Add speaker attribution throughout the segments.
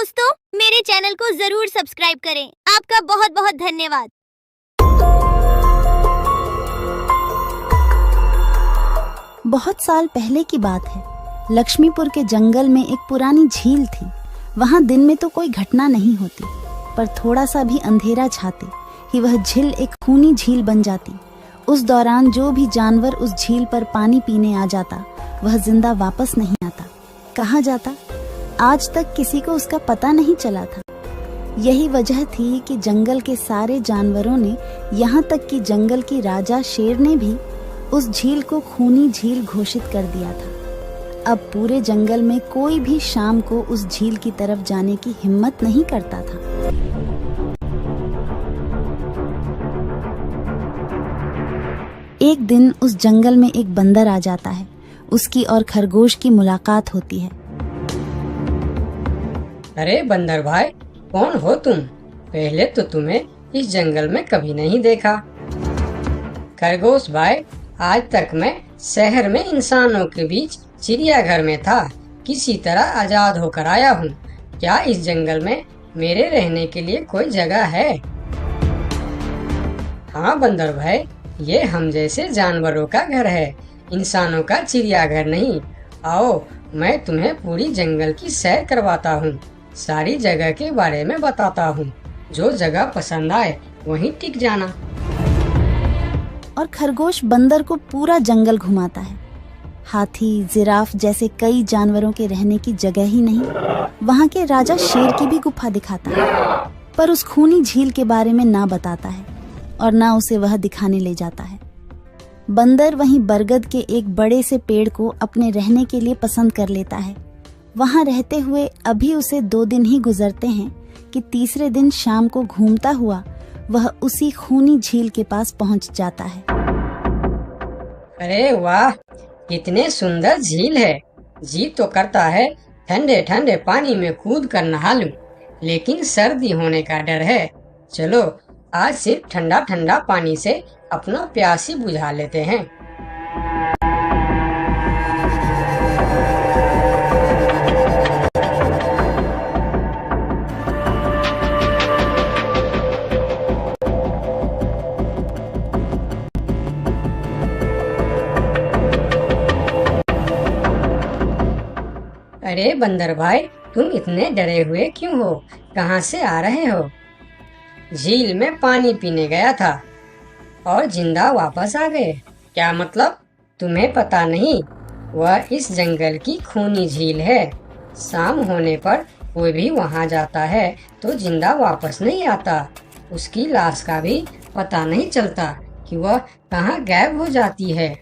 Speaker 1: दोस्तों, मेरे चैनल को जरूर सब्सक्राइब करें। आपका बहुत बहुत धन्यवाद।
Speaker 2: बहुत साल पहले की बात है। लक्ष्मीपुर के जंगल में एक पुरानी झील थी। वहां दिन में तो कोई घटना नहीं होती, पर थोड़ा सा भी अंधेरा छाते ही वह झील एक खूनी झील बन जाती। उस दौरान जो भी जानवर उस झील पर पानी पीने आ जाता, वह जिंदा वापस नहीं आता। कहाँ जाता, आज तक किसी को उसका पता नहीं चला था। यही वजह थी कि जंगल के सारे जानवरों ने, यहाँ तक कि जंगल की राजा शेर ने भी उस झील को खूनी झील घोषित कर दिया था। अब पूरे जंगल में कोई भी शाम को उस झील की तरफ जाने की हिम्मत नहीं करता था। एक दिन उस जंगल में एक बंदर आ जाता है। उसकी और खरगोश की मुलाकात होती है।
Speaker 3: अरे बंदर भाई, कौन हो तुम? पहले तो तुम्हें इस जंगल में कभी नहीं देखा। खरगोश भाई, आज तक मैं शहर में इंसानों के बीच चिड़ियाघर में था। किसी तरह आजाद होकर आया हूँ। क्या इस जंगल में मेरे रहने के लिए कोई जगह है? हाँ बंदर भाई, ये हम जैसे जानवरों का घर है, इंसानों का चिड़ियाघर नहीं। आओ, मैं तुम्हें पूरी जंगल की सैर करवाता हूँ, सारी जगह के बारे में बताता हूँ। जो जगह पसंद आए वहीं टिक जाना।
Speaker 2: और खरगोश बंदर को पूरा जंगल घुमाता है। हाथी, जिराफ जैसे कई जानवरों के रहने की जगह ही नहीं, वहाँ के राजा शेर की भी गुफा दिखाता है, पर उस खूनी झील के बारे में ना बताता है और ना उसे वह दिखाने ले जाता है। बंदर वहीं बरगद के एक बड़े से पेड़ को अपने रहने के लिए पसंद कर लेता है। वहां रहते हुए अभी उसे 2 दिन ही गुजरते हैं कि तीसरे दिन शाम को घूमता हुआ वह उसी खूनी झील के पास पहुंच जाता है।
Speaker 3: अरे वाह, कितने सुंदर झील है। जी तो करता है ठंडे ठंडे पानी में कूद कर नहा लूं, लेकिन सर्दी होने का डर है। चलो, आज सिर्फ ठंडा ठंडा पानी से अपना प्यास ही बुझा लेते हैं। अरे बंदर भाई, तुम इतने डरे हुए क्यों हो? कहाँ से आ रहे हो? झील में पानी पीने गया था और जिंदा वापस आ गए। क्या मतलब? तुम्हें पता नहीं? वह इस जंगल की खूनी झील है। शाम होने पर कोई भी वहां जाता है तो जिंदा वापस नहीं आता। उसकी लाश का भी पता नहीं चलता कि वह कहाँ गायब हो जाती है।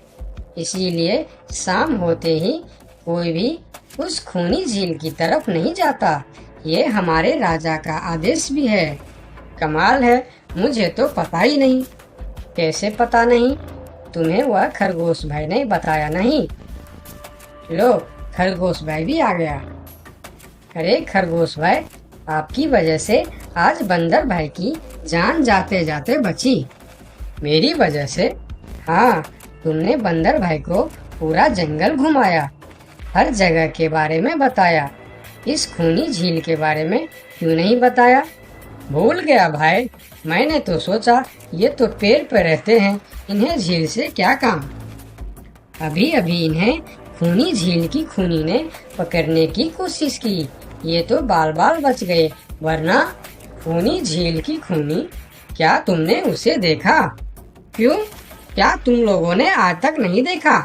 Speaker 3: इसीलिए शाम होते ही कोई भी उस खूनी झील की तरफ नहीं जाता। ये हमारे राजा का आदेश भी है। कमाल है, मुझे तो पता ही नहीं। कैसे पता नहीं? तुम्हें वह खरगोश भाई ने बताया नहीं? लो, खरगोश भाई भी आ गया। अरे खरगोश भाई, आपकी वजह से आज बंदर भाई की जान जाते जाते बची। मेरी वजह से? हाँ, तुमने बंदर भाई को पूरा जंगल घुमाया, हर जगह के बारे में बताया। इस खूनी झील के बारे में क्यों नहीं बताया? भूल गया भाई, मैंने तो सोचा ये तो पेड़ पे रहते हैं, इन्हें झील से क्या काम। अभी अभी इन्हें खूनी झील की खूनी ने पकड़ने की कोशिश की, ये तो बाल बाल बच गए, वरना खूनी झील की खूनी, क्या तुमने उसे देखा? क्यों, क्या तुम लोगों ने आज तक नहीं देखा?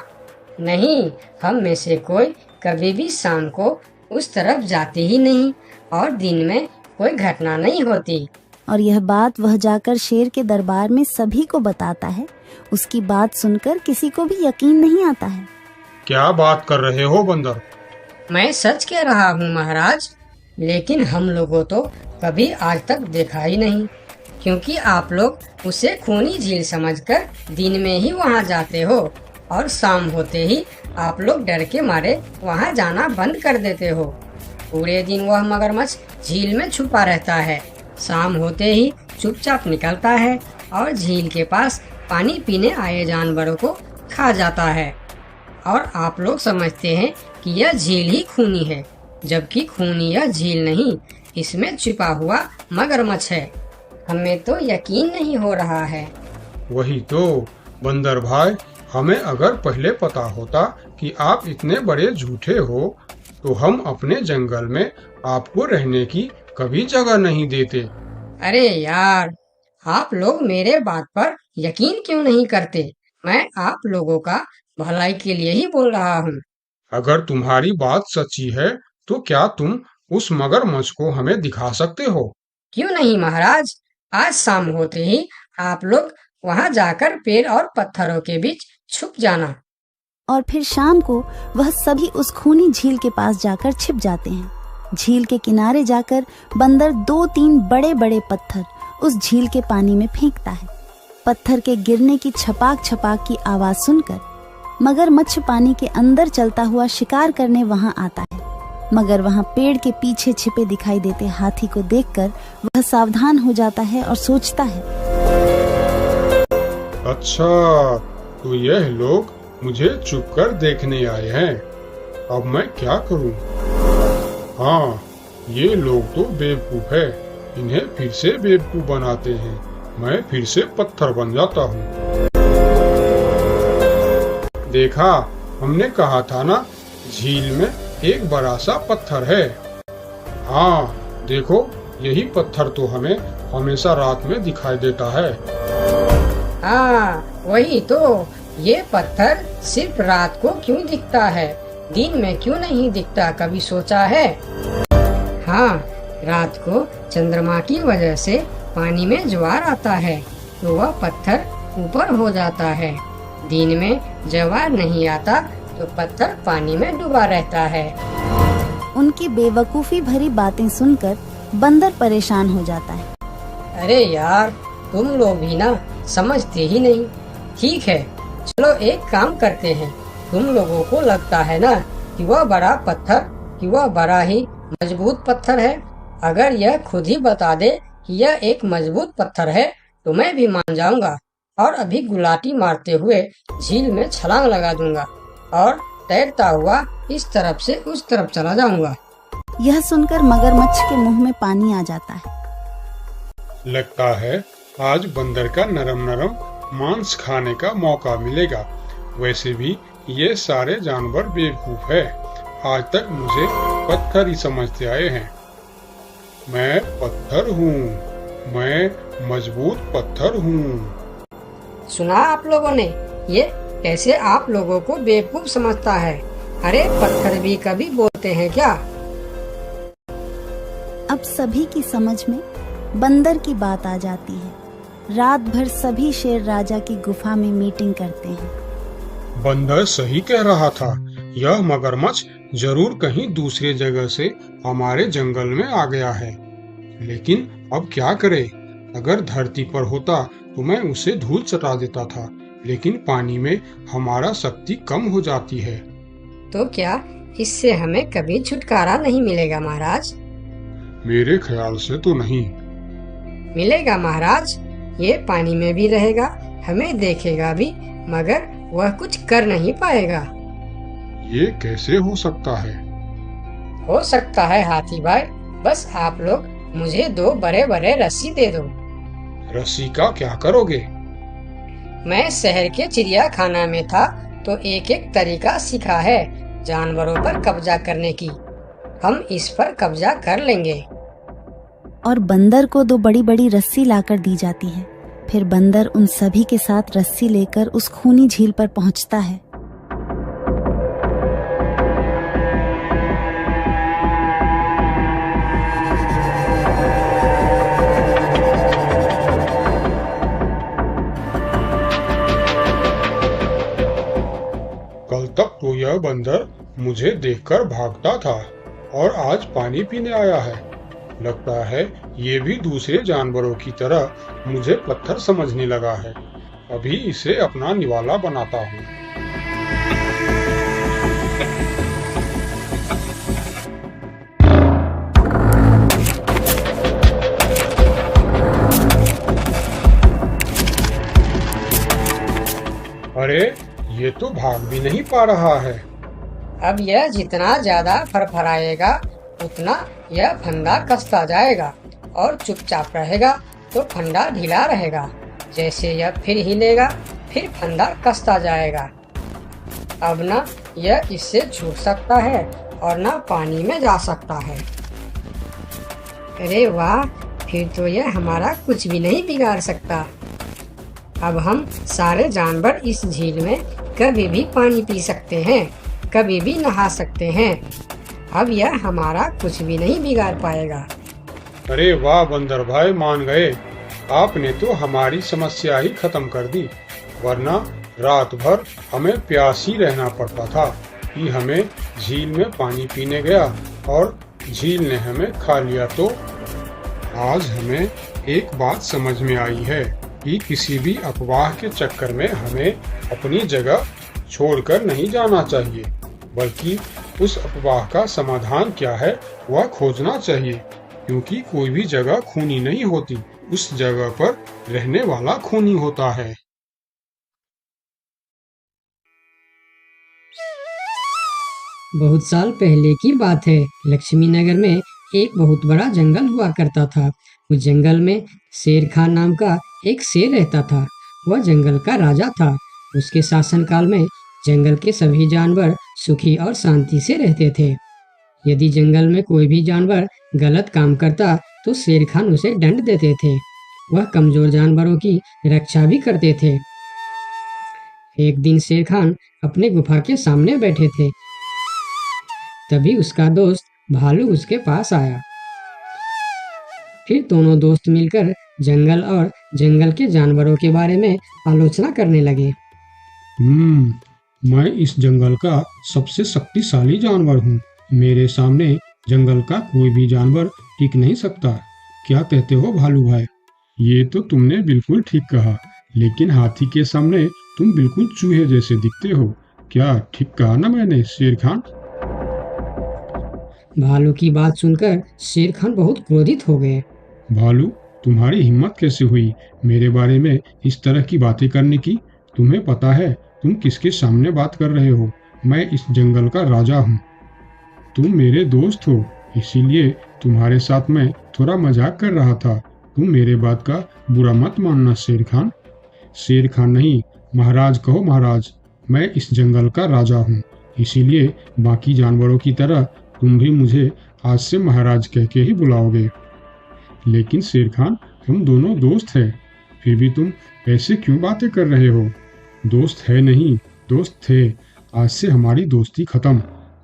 Speaker 3: नहीं, हम में से कोई कभी भी शाम को उस तरफ जाते ही नहीं और दिन में कोई घटना नहीं होती।
Speaker 2: और यह बात वह जाकर शेर के दरबार में सभी को बताता है। उसकी बात सुनकर किसी को भी यकीन नहीं आता है।
Speaker 4: क्या बात कर रहे हो बंदर?
Speaker 3: मैं सच कह रहा हूँ महाराज, लेकिन हम लोगों तो कभी आज तक देखा ही नहीं, क्योंकि आप लोग उसे खूनी झील समझकर दिन में ही वहाँ जाते हो और शाम होते ही आप लोग डर के मारे वहाँ जाना बंद कर देते हो। पूरे दिन वह मगरमच्छ झील में छुपा रहता है, शाम होते ही चुपचाप निकलता है और झील के पास पानी पीने आए जानवरों को खा जाता है। और आप लोग समझते हैं कि यह झील ही खूनी है, जबकि खूनी यह झील नहीं, इसमें छिपा हुआ मगरमच्छ है। हमें तो यकीन नहीं हो रहा है।
Speaker 4: वही तो बंदर भाई, हमें अगर पहले पता होता कि आप इतने बड़े झूठे हो तो हम अपने जंगल में आपको रहने की कभी जगह नहीं देते।
Speaker 3: अरे यार, आप लोग मेरे बात पर यकीन क्यों नहीं करते? मैं आप लोगों का भलाई के लिए ही बोल रहा हूँ।
Speaker 4: अगर तुम्हारी बात सच्ची है तो क्या तुम उस मगरमच्छ को हमें दिखा सकते हो?
Speaker 3: क्यों नहीं महाराज, आज शाम होते ही आप लोग वहाँ जाकर पेड़ और पत्थरों के बीच छुप जाना।
Speaker 2: और फिर शाम को वह सभी उस खूनी झील के पास जाकर छिप जाते हैं। झील के किनारे जाकर बंदर 2-3 बड़े बड़े पत्थर उस झील के पानी में फेंकता है। पत्थर के गिरने की छपाक छपाक की आवाज सुनकर मगरमच्छ पानी के अंदर चलता हुआ शिकार करने वहां आता है। मगर वहां पेड़ के पीछे छिपे दिखाई देते हाथी को देखकर वह सावधान हो जाता है और सोचता है,
Speaker 4: अच्छा, तो यह लोग मुझे छुपकर देखने आए हैं। अब मैं क्या करूं? हाँ, ये लोग तो बेवकूफ है। इन्हें फिर से बेवकूफ बनाते हैं। मैं फिर से पत्थर बन जाता हूँ। देखा, हमने कहा था ना, झील में एक बड़ा सा पत्थर है। हाँ, देखो, यही पत्थर तो हमें हमेशा रात में दिखाई देता है।
Speaker 3: हाँ, वही तो। ये पत्थर सिर्फ रात को क्यों दिखता है, दिन में क्यों नहीं दिखता, कभी सोचा है? हाँ, रात को चंद्रमा की वजह से पानी में ज्वार आता है तो वह पत्थर ऊपर हो जाता है। दिन में ज्वार नहीं आता तो पत्थर पानी में डूबा रहता है।
Speaker 2: उनकी बेवकूफी भरी बातें सुनकर बंदर परेशान हो जाता है।
Speaker 3: अरे यार, तुम लोग भी ना समझते ही नहीं। ठीक है, चलो एक काम करते हैं। तुम लोगों को लगता है ना कि वह बड़ा पत्थर, कि वह बड़ा ही मजबूत पत्थर है। अगर यह खुद ही बता दे कि यह एक मजबूत पत्थर है तो मैं भी मान जाऊंगा और अभी गुलाटी मारते हुए झील में छलांग लगा दूंगा और तैरता हुआ इस तरफ से उस तरफ चला जाऊंगा।
Speaker 2: यह सुनकर मगरमच्छ के मुंह में पानी आ जाता है।
Speaker 4: लगता है आज बंदर का नरम नरम मांस खाने का मौका मिलेगा। वैसे भी ये सारे जानवर बेवकूफ है। आज तक मुझे पत्थर ही समझते आए हैं। मैं पत्थर हूँ, मैं मजबूत पत्थर हूँ।
Speaker 3: सुना आप लोगों ने? ये कैसे आप लोगों को बेवकूफ समझता है? अरे पत्थर भी कभी बोलते हैं क्या?
Speaker 2: अब सभी की समझ में बंदर की बात आ जाती है। रात भर सभी शेर राजा की गुफा में मीटिंग करते हैं।
Speaker 4: बंदर सही कह रहा था। यह मगरमच्छ जरूर कहीं दूसरे जगह से हमारे जंगल में आ गया है। लेकिन अब क्या करे? अगर धरती पर होता तो मैं उसे धूल चटा देता था, लेकिन पानी में हमारा शक्ति कम हो जाती है।
Speaker 3: तो क्या इससे हमें कभी छुटकारा नहीं मिलेगा महाराज?
Speaker 4: मेरे ख्याल से तो नहीं।
Speaker 3: मिलेगा महाराज। ये पानी में भी रहेगा, हमें देखेगा भी, मगर वह कुछ कर नहीं पाएगा।
Speaker 4: ये कैसे हो सकता है?
Speaker 3: हो सकता है हाथी भाई। बस आप लोग मुझे 2 बड़े बड़े रस्सी दे दो।
Speaker 4: रस्सी का क्या करोगे?
Speaker 3: मैं शहर के चिड़ियाखाना में था तो एक एक तरीका सीखा है जानवरों पर कब्जा करने की। हम इस पर कब्जा कर लेंगे।
Speaker 2: और बंदर को 2 बड़ी बड़ी रस्सी लाकर दी जाती है। फिर बंदर उन सभी के साथ रस्सी लेकर उस खूनी झील पर पहुंचता है।
Speaker 4: कल तक तो यह बंदर मुझे देखकर भागता था और आज पानी पीने आया है। लगता है ये भी दूसरे जानवरों की तरह मुझे पत्थर समझने लगा है। अभी इसे अपना निवाला बनाता हूँ। अरे, ये तो भाग भी नहीं पा रहा है।
Speaker 3: अब यह जितना ज्यादा फरफराएगा उतना यह फंदा कसता जाएगा और चुपचाप रहेगा तो फंदा ढीला रहेगा। जैसे यह फिर हिलेगा फिर फंदा कसता जाएगा। अब ना यह इससे छूट सकता है और ना पानी में जा सकता है। अरे वाह, फिर तो यह हमारा कुछ भी नहीं बिगाड़ सकता। अब हम सारे जानवर इस झील में कभी भी पानी पी सकते हैं, कभी भी नहा सकते हैं। अब यह हमारा कुछ भी नहीं बिगाड़ पाएगा।
Speaker 4: अरे वाह बंदर भाई, मान गए। आपने तो हमारी समस्या ही खत्म कर दी, वरना रात भर हमें प्यास ही रहना पड़ता था कि हमें झील में पानी पीने गया और झील ने हमें खा लिया। तो आज हमें एक बात समझ में आई है कि किसी भी अफवाह के चक्कर में हमें अपनी जगह छोड़कर नहीं जाना चाहिए, बल्कि उस अफवाह का समाधान क्या है वह खोजना चाहिए, क्योंकि कोई भी जगह खूनी नहीं होती, उस जगह पर रहने वाला खूनी होता है।
Speaker 3: बहुत साल पहले की बात है। लक्ष्मी नगर में एक बहुत बड़ा जंगल हुआ करता था। उस जंगल में शेर खान नाम का एक शेर रहता था। वह जंगल का राजा था। उसके शासनकाल में जंगल के सभी जानवर सुखी और शांति से रहते थे। यदि जंगल में कोई भी जानवर गलत काम करता तो शेर खान उसे दंड देते थे। वह कमजोर जानवरों की रक्षा भी करते थे। एक दिन शेर खान अपने गुफा के सामने बैठे थे। तभी उसका दोस्त भालू उसके पास आया। फिर दोनों दोस्त मिलकर जंगल और जंगल के जानवरों के बारे में आलोचना करने लगे।
Speaker 4: मैं इस जंगल का सबसे शक्तिशाली जानवर हूँ। मेरे सामने जंगल का कोई भी जानवर टिक नहीं सकता। क्या कहते हो भालू भाई? ये तो तुमने बिल्कुल ठीक कहा, लेकिन हाथी के सामने तुम बिल्कुल चूहे जैसे दिखते हो। क्या ठीक कहा ना मैंने शेर खान?
Speaker 3: भालू की बात सुनकर शेर खान बहुत क्रोधित हो गए।
Speaker 4: भालू, तुम्हारी हिम्मत कैसे हुई मेरे बारे में इस तरह की बातें करने की? तुम्हें पता है तुम किसके सामने बात कर रहे हो? मैं इस जंगल का राजा हूँ। तुम मेरे दोस्त हो, इसीलिए तुम्हारे साथ मैं थोड़ा मजाक कर रहा था। तुम मेरे बात का बुरा मत मानना शेर खान। शेर खान नहीं, महाराज कहो महाराज। मैं इस जंगल का राजा हूँ, इसीलिए बाकी जानवरों की तरह तुम भी मुझे आज से महाराज कह के ही बुलाओगे। लेकिन शेर खान, हम दोनों दोस्त हैं, फिर भी तुम ऐसे क्यों बातें कर रहे हो? दोस्त है नहीं, दोस्त थे। आज से हमारी दोस्ती खत्म।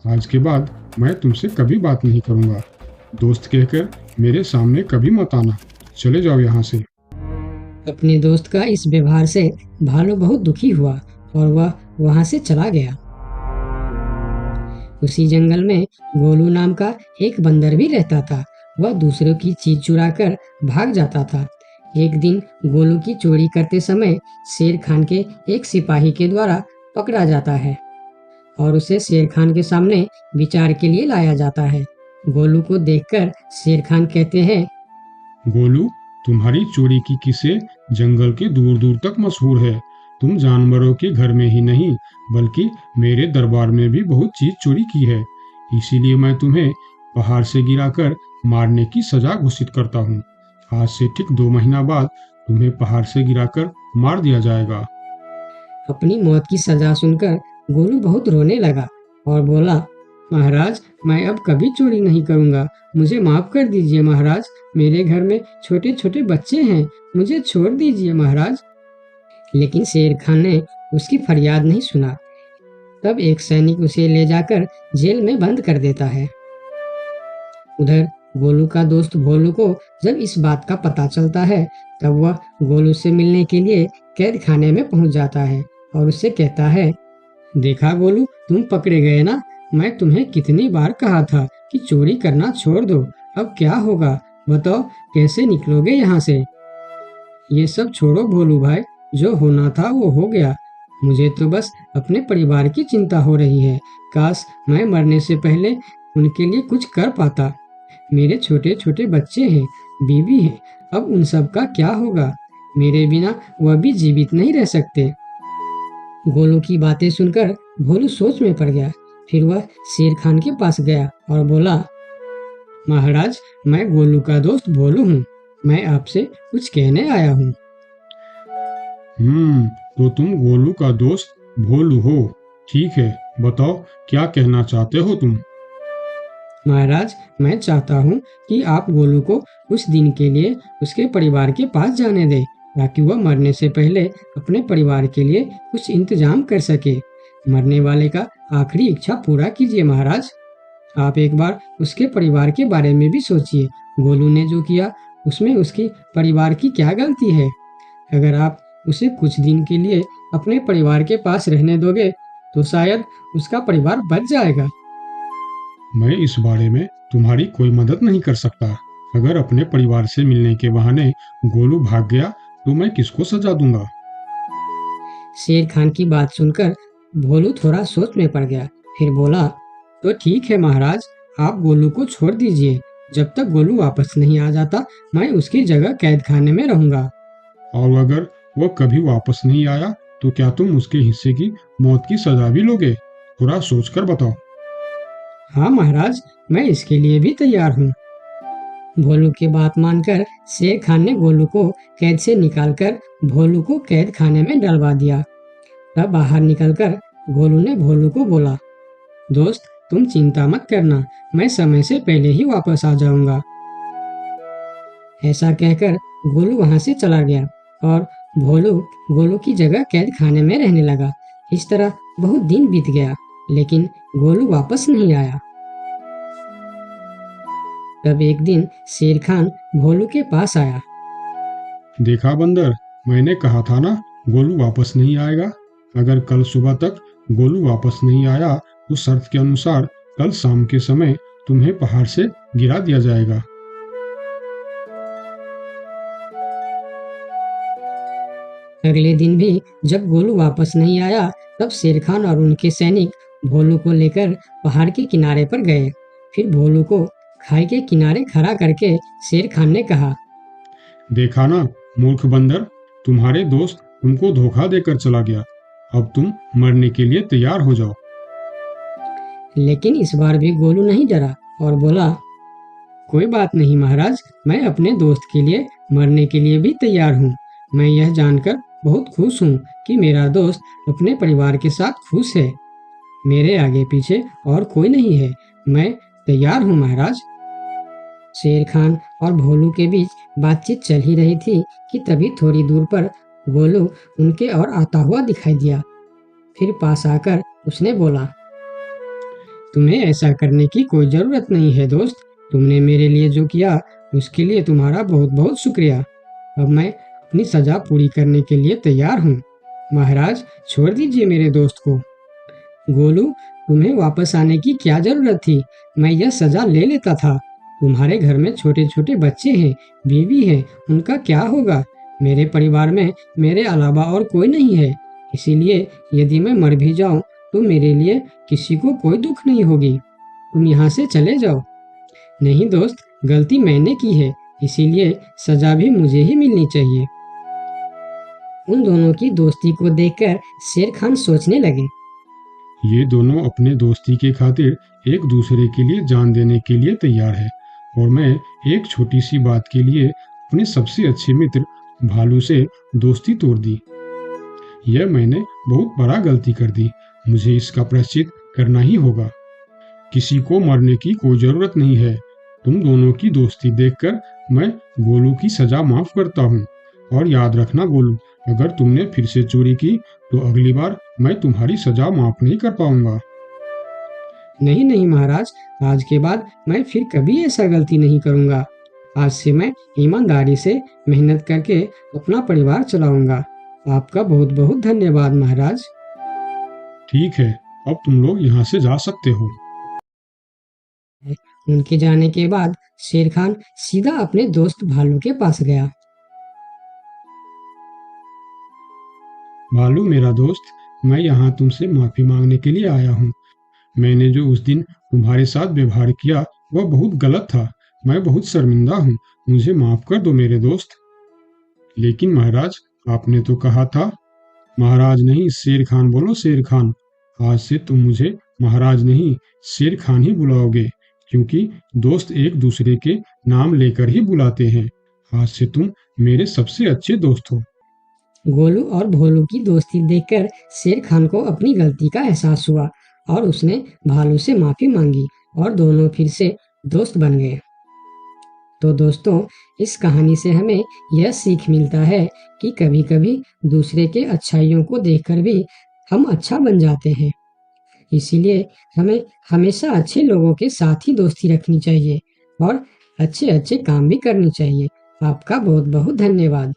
Speaker 4: आज के बाद मैं तुमसे कभी बात नहीं करूँगा। दोस्त कहकर मेरे सामने कभी मत आना। चले जाओ यहाँ से।
Speaker 3: अपने दोस्त का इस व्यवहार से भालू बहुत दुखी हुआ और वह वहां से चला गया। उसी जंगल में गोलू नाम का एक बंदर भी रहता था। वह दूसरों की चीज चुराकर भाग जाता था। एक दिन गोलू की चोरी करते समय शेर खान के एक सिपाही के द्वारा पकड़ा जाता है और उसे शेर खान के सामने विचार के लिए लाया जाता है। गोलू को देखकर शेर खान कहते हैं,
Speaker 4: गोलू, तुम्हारी चोरी की किस्से जंगल के दूर दूर तक मशहूर है। तुम जानवरों के घर में ही नहीं, बल्कि मेरे दरबार में भी बहुत चीज चोरी की है। इसीलिए मैं तुम्हें पहाड़ से गिराकर मारने की सजा घोषित करता हूँ। आज से ठीक 2 महीना बाद तुम्हें पहाड़ से गिराकर मार दिया जाएगा।
Speaker 3: अपनी मौत की सजा सुनकर गोलू बहुत रोने लगा और बोला, महाराज, मैं अब कभी चोरी नहीं करूँगा। मुझे माफ कर दीजिए महाराज। मेरे घर में छोटे छोटे बच्चे हैं, मुझे छोड़ दीजिए महाराज। लेकिन शेर खान ने उसकी फरियाद नहीं सुना। तब एक सैनिक उसे ले जाकर जेल में बंद कर देता है। उधर गोलू का दोस्त भोलू को जब इस बात का पता चलता है, तब वह गोलू से मिलने के लिए कैद खाने में पहुंच जाता है और उससे कहता है, देखा गोलू, तुम पकड़े गए ना। मैं तुम्हें कितनी बार कहा था कि चोरी करना छोड़ दो। अब क्या होगा बताओ, कैसे निकलोगे यहाँ से? ये सब छोड़ो भोलू भाई, जो होना था वो हो गया। मुझे तो बस अपने परिवार की चिंता हो रही है। काश मैं मरने से पहले उनके लिए कुछ कर पाता। मेरे छोटे छोटे बच्चे हैं, बीवी है, अब उन सब का क्या होगा? मेरे बिना वह भी जीवित नहीं रह सकते। गोलू की बातें सुनकर भोलू सोच में पड़ गया। फिर वह शेर खान के पास गया और बोला, महाराज, मैं गोलू का दोस्त भोलू हूँ। मैं आपसे कुछ कहने आया हूँ।
Speaker 4: तो तुम गोलू का दोस्त भोलू हो। ठीक है, बताओ क्या कहना चाहते हो तुम।
Speaker 3: महाराज, मैं चाहता हूँ कि आप गोलू को कुछ दिन के लिए उसके परिवार के पास जाने दें, ताकि वह मरने से पहले अपने परिवार के लिए कुछ इंतजाम कर सके। मरने वाले का आखिरी इच्छा पूरा कीजिए महाराज। आप एक बार उसके परिवार के बारे में भी सोचिए। गोलू ने जो किया उसमें उसकी परिवार की क्या गलती है? अगर आप उसे कुछ दिन के लिए अपने परिवार के पास रहने दोगे तो शायद उसका परिवार बच जाएगा।
Speaker 4: मैं इस बारे में तुम्हारी कोई मदद नहीं कर सकता। अगर अपने परिवार से मिलने के बहाने गोलू भाग गया तो मैं किसको सजा दूंगा?
Speaker 3: शेर खान की बात सुनकर भोलू थोड़ा सोच में पड़ गया। फिर बोला, तो ठीक है महाराज, आप गोलू को छोड़ दीजिए। जब तक गोलू वापस नहीं आ जाता मैं उसकी जगह कैद खाने में रहूंगा।
Speaker 4: और अगर वह कभी वापस नहीं आया तो क्या तुम उसके हिस्से की मौत की सजा भी लोगे? थोड़ा सोचकर बताओ।
Speaker 3: हाँ महाराज, मैं इसके लिए भी तैयार हूँ। भोलू की बात मानकर शेर खान ने गोलू को कैद से निकालकर भोलू को कैद खाने में डलवा दिया। तब बाहर निकलकर गोलू ने भोलू को बोला, दोस्त तुम चिंता मत करना, मैं समय से पहले ही वापस आ जाऊंगा। ऐसा कहकर गोलू वहां से चला गया और भोलू गोलू की जगह कैद खाने में रहने लगा। इस तरह बहुत दिन बीत गया, लेकिन गोलू वापस नहीं आया। तब एक दिन शेर खान भोलू के पास आया।
Speaker 4: देखा बंदर, मैंने कहा था ना गोलू वापस नहीं आएगा। अगर कल सुबह तक गोलू वापस नहीं आया तो शर्त के अनुसार कल शाम के समय तुम्हें पहाड़ से गिरा दिया जाएगा।
Speaker 3: अगले दिन भी जब गोलू वापस नहीं आया तब शेर खान और उनके सैनिक भोलू को लेकर पहाड़ के किनारे पर गए। फिर भोलू को खाई के किनारे खड़ा करके शेर खान ने कहा,
Speaker 4: देखा ना मूर्ख बंदर, तुम्हारे दोस्त तुमको धोखा देकर चला गया। अब तुम मरने के लिए तैयार हो जाओ।
Speaker 3: लेकिन इस बार भी गोलू नहीं डरा और बोला, कोई बात नहीं महाराज, मैं अपने दोस्त के लिए मरने के लिए भी तैयार हूँ। मैं यह जानकर बहुत खुश हूँ कि मेरा दोस्त अपने परिवार के साथ खुश है। मेरे आगे पीछे और कोई नहीं है, मैं तैयार हूँ महाराज। शेर खान और भोलू के बीच बातचीत चल ही रही थी कि तभी थोड़ी दूर पर गोलू उनके और आता हुआ दिखाई दिया। फिर पास आकर उसने बोला, तुम्हें ऐसा करने की कोई जरूरत नहीं है दोस्त। तुमने मेरे लिए जो किया उसके लिए तुम्हारा बहुत बहुत शुक्रिया। अब मैं अपनी सजा पूरी करने के लिए तैयार हूँ। महाराज छोड़ दीजिए मेरे दोस्त को। गोलू, तुम्हें वापस आने की क्या जरूरत थी? मैं यह सजा ले लेता था। तुम्हारे घर में छोटे छोटे बच्चे हैं, बीवी है, उनका क्या होगा? मेरे परिवार में मेरे अलावा और कोई नहीं है, इसीलिए यदि मैं मर भी जाऊं तो मेरे लिए किसी को कोई दुख नहीं होगी। तुम यहाँ से चले जाओ। नहीं दोस्त, गलती मैंने की है, इसीलिए सजा भी मुझे ही मिलनी चाहिए। उन दोनों की दोस्ती को देखकर शेर खान सोचने लगे,
Speaker 4: ये दोनों अपने दोस्ती के खातिर एक दूसरे के लिए जान देने के लिए तैयार है, और मैं एक छोटी सी बात के लिए अपने सबसे अच्छे मित्र भालू से दोस्ती तोड़ दी। यह मैंने बहुत बड़ा गलती कर दी। मुझे इसका प्रायश्चित करना ही होगा। किसी को मरने की कोई जरूरत नहीं है। तुम दोनों की दोस्ती देखकर मैं गोलू की सजा माफ करता हूँ। और याद रखना गोलू, अगर तुमने फिर से चोरी की तो अगली बार मैं तुम्हारी सजा माफ नहीं कर पाऊंगा।
Speaker 3: नहीं नहीं महाराज, आज के बाद मैं फिर कभी ऐसा गलती नहीं करूंगा। आज से मैं ईमानदारी से मेहनत करके अपना परिवार चलाऊंगा। आपका बहुत बहुत धन्यवाद महाराज।
Speaker 4: ठीक है, अब तुम लोग यहाँ से जा सकते हो।
Speaker 3: उनके जाने के बाद शेर खान सीधा अपने दोस्त भालू के पास गया।
Speaker 4: भालू मेरा दोस्त, मैं यहाँ तुमसे माफी मांगने के लिए आया हूँ। मैंने जो उस दिन तुम्हारे साथ व्यवहार किया वह बहुत गलत था। मैं बहुत शर्मिंदा हूँ, मुझे माफ कर दो मेरे दोस्त। लेकिन महाराज, आपने तो कहा था। महाराज नहीं, शेर खान बोलो, शेर खान। आज से तुम मुझे महाराज नहीं शेर खान ही बुलाओगे, क्योंकि दोस्त एक दूसरे के नाम लेकर ही बुलाते हैं। आज से तुम मेरे सबसे अच्छे दोस्त हो।
Speaker 3: गोलू और भोलू की दोस्ती देखकर शेर खान को अपनी गलती का एहसास हुआ और उसने भालू से माफी मांगी और दोनों फिर से दोस्त बन गए। तो दोस्तों, इस कहानी से हमें यह सीख मिलता है कि कभी-कभी दूसरे के अच्छाइयों को देखकर भी हम अच्छा बन जाते हैं। इसीलिए हमें हमेशा अच्छे लोगों के साथ ही दोस्ती रखनी चाहिए और अच्छे-अच्छे काम भी करनी चाहिए। आपका बहुत-बहुत धन्यवाद।